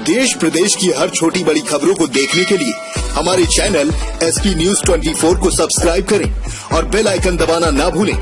देश प्रदेश की हर छोटी बड़ी खबरों को देखने के लिए हमारे चैनल SP News 24 को सब्सक्राइब करें और बेल आइकन दबाना ना भूलें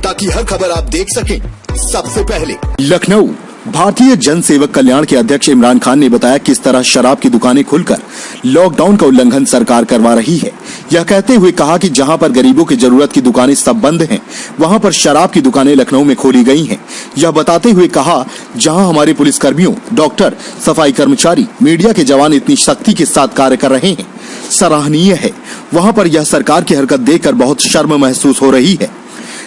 ताकि हर खबर आप देख सकें सबसे पहले। लखनऊ भारतीय जन सेवक कल्याण के अध्यक्ष इमरान खान ने बताया किस तरह शराब की दुकानें खुलकर लॉकडाउन का उल्लंघन सरकार करवा रही है। यह कहते हुए कहा कि जहां पर गरीबों की जरूरत की दुकानें सब बंद हैं, वहां पर शराब की दुकानें लखनऊ में खोली गई हैं। यह बताते हुए कहा, जहां हमारे पुलिसकर्मियों, डॉक्टर, सफाई कर्मचारी, मीडिया के जवान इतनी सख्ती के साथ कार्य कर रहे हैं, सराहनीय है, वहां पर यह सरकार की हरकत देखकर बहुत शर्म महसूस हो रही है।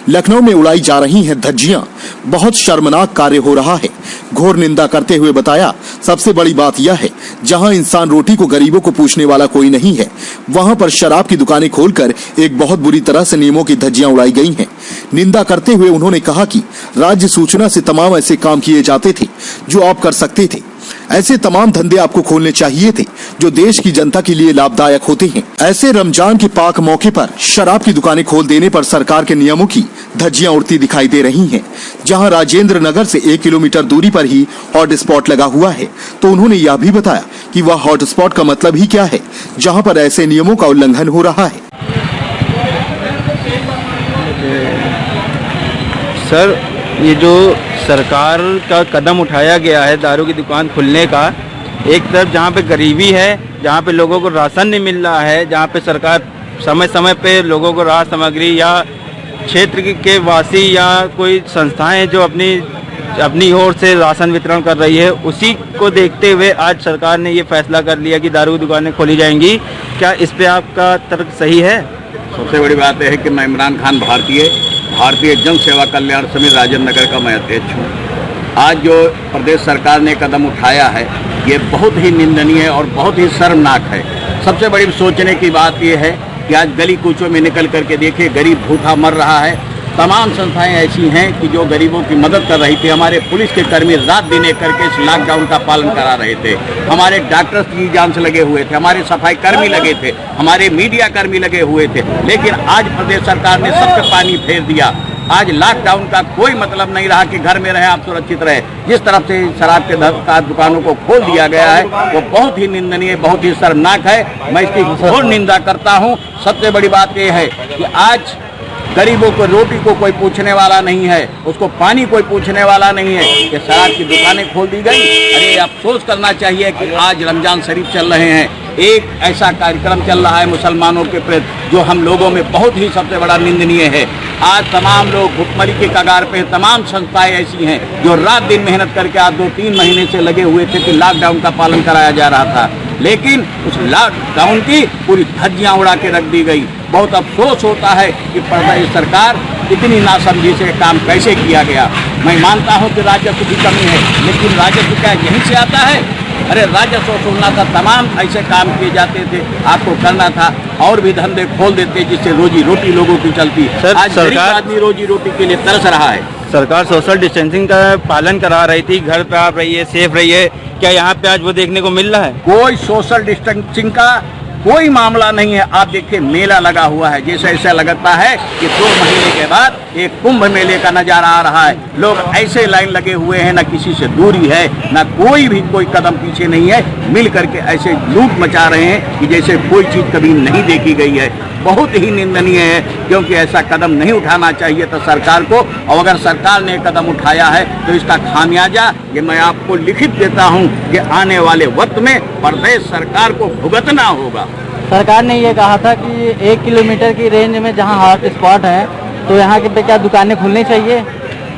लखनऊ में उड़ाई जा रही हैं धज्जियां, बहुत शर्मनाक कार्य हो रहा है। घोर निंदा करते हुए बताया, सबसे बड़ी बात यह है, जहां इंसान रोटी को गरीबों को पूछने वाला कोई नहीं है, वहां पर शराब की दुकानें खोलकर एक बहुत बुरी तरह से नियमों की धज्जियां उड़ाई गई हैं। निंदा करते हुए उन्होंने कहा कि राज्य सूचना से तमाम ऐसे काम किए जाते थे जो आप कर सकते थे। ऐसे तमाम धंधे आपको खोलने चाहिए थे जो देश की जनता के लिए लाभदायक होते हैं। ऐसे रमजान के पाक मौके पर शराब की दुकानें खोल देने पर सरकार के नियमों की धज्जियां उड़ती दिखाई दे रही हैं। जहां राजेंद्र नगर से 1 किलोमीटर दूरी पर ही हॉट स्पॉट लगा हुआ है, तो उन्होंने यह भी बताया कि वह हॉट स्पॉट का मतलब ही क्या है, जहां पर ऐसे नियमों का उल्लंघन हो रहा है। सर, ये जो सरकार का कदम उठाया गया है दारू की दुकान खुलने का, एक तरफ जहाँ पे गरीबी है, जहाँ पे लोगों को राशन नहीं मिल रहा है, जहाँ पे सरकार समय समय पे लोगों को राहत सामग्री या क्षेत्र के वासी या कोई संस्थाएं जो अपनी ओर से राशन वितरण कर रही है, उसी को देखते हुए आज सरकार ने ये फैसला कर लिया कि दारू की दुकानें खोली जाएंगी। क्या इस पे आपका तर्क सही है? सबसे बड़ी बात यह है कि मैं इमरान खान भारतीय जन सेवा कल्याण समिति राजेंद्र नगर का मैं अध्यक्ष हूँ। आज जो प्रदेश सरकार ने कदम उठाया है, ये बहुत ही निंदनीय और बहुत ही शर्मनाक है। सबसे बड़ी सोचने की बात यह है कि आज गली कूचों में निकल करके देखिए, गरीब भूखा मर रहा है। तमाम संस्थाएं ऐसी हैं कि जो गरीबों की मदद कर रही थी। हमारे पुलिस के कर्मी रात दिन एक करके इस लॉकडाउन का पालन करा रहे थे। हमारे डॉक्टर्स की जान से लगे हुए थे, हमारे सफाई कर्मी लगे थे, हमारे मीडिया कर्मी लगे हुए थे। लेकिन आज प्रदेश सरकार ने सब पे पानी फेर दिया। आज लॉकडाउन का कोई मतलब नहीं रहा कि घर में रहे, आप सुरक्षित रहे। जिस तरफ से शराब के दुकानों को खोल दिया गया है, वो बहुत ही निंदनीय, बहुत ही शर्मनाक है। मैं इसकी घोर निंदा करता हूँ। सबसे बड़ी बात यह है कि आज गरीबों को रोटी को कोई पूछने वाला नहीं है, उसको पानी कोई पूछने वाला नहीं है। ये शराब की दुकानें खोल दी गई। अरे अफसोस करना चाहिए कि आज रमजान शरीफ चल रहे हैं, एक ऐसा कार्यक्रम चल रहा है मुसलमानों के प्रति जो हम लोगों में बहुत ही सबसे बड़ा निंदनीय है। आज तमाम लोग भुखमरी के कगार पे, तमाम संस्थाएं ऐसी हैं जो रात दिन मेहनत करके आज 2-3 महीने से लगे हुए थे कि लॉकडाउन का पालन कराया जा रहा था, लेकिन उस लॉकडाउन की पूरी धज्जियां उड़ा के रख दी गई। बहुत अफसोस होता है कि प्रदेश सरकार इतनी नासमझी से काम कैसे किया गया। मैं मानता हूं कि राजस्व की कमी है, लेकिन राजस्व क्या यहीं से आता है? अरे राजस्व वसूलना था, तमाम ऐसे काम किए जाते थे, आपको करना था और भी धंधे खोल देते जिससे रोजी रोटी लोगों की चलती। आज सरकार आदमी रोजी रोटी के लिए तरस रहा है। सरकार सोशल डिस्टेंसिंग का पालन करा रही थी, घर पे आप रहिए, सेफ रहिए, क्या यहाँ पे आज वो देखने को मिल रहा है? कोई सोशल डिस्टेंसिंग का कोई मामला नहीं है। आप देखिए, मेला लगा हुआ है, जैसे ऐसा लगता है कि 2 महीने के बाद एक कुंभ मेले का नजारा आ रहा है। लोग ऐसे लाइन लगे हुए हैं, ना किसी से दूरी है, ना कोई कदम पीछे नहीं है। मिल करके ऐसे लूट मचा रहे हैं कि जैसे कोई चीज़ कभी नहीं देखी गई है। बहुत ही निंदनीय है, क्योंकि ऐसा कदम नहीं उठाना चाहिए था सरकार को। और अगर सरकार ने कदम उठाया है तो इसका खामियाजा ये मैं आपको लिखित देता हूं कि आने वाले वक्त में प्रदेश सरकार को भुगतना होगा। सरकार ने ये कहा था कि 1 किलोमीटर की रेंज में जहां हॉट स्पॉट है, तो यहाँ पे क्या दुकानें खुलनी चाहिए?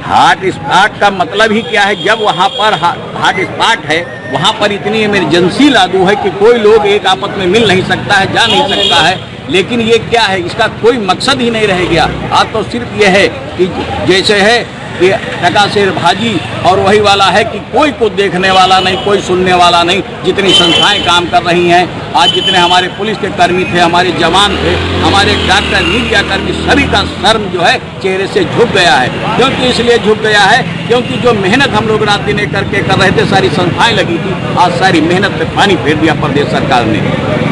हॉट स्पॉट का मतलब ही क्या है? जब वहाँ पर हॉट स्पॉट है, वहाँ पर इतनी इमरजेंसी लागू है कि कोई लोग एक आपस में मिल नहीं सकता है, जा नहीं सकता है। लेकिन ये क्या है, इसका कोई मकसद ही नहीं रह गया। आज तो सिर्फ ये है कि जैसे है कि टका शेर भाजी, और वही वाला है कि कोई को देखने वाला नहीं, कोई सुनने वाला नहीं। जितनी संस्थाएं काम कर रही हैं, आज जितने हमारे पुलिस के कर्मी थे, हमारे जवान थे, हमारे डॉक्टर, मीडिया कर्मी, सभी का शर्म जो है चेहरे से झुक गया है। क्योंकि इसलिए झुक गया है क्योंकि जो मेहनत हम लोग रात दिन करके कर रहे थे, सारी संस्थाएं लगी थी, आज सारी मेहनत पे पानी फेर दिया प्रदेश सरकार ने।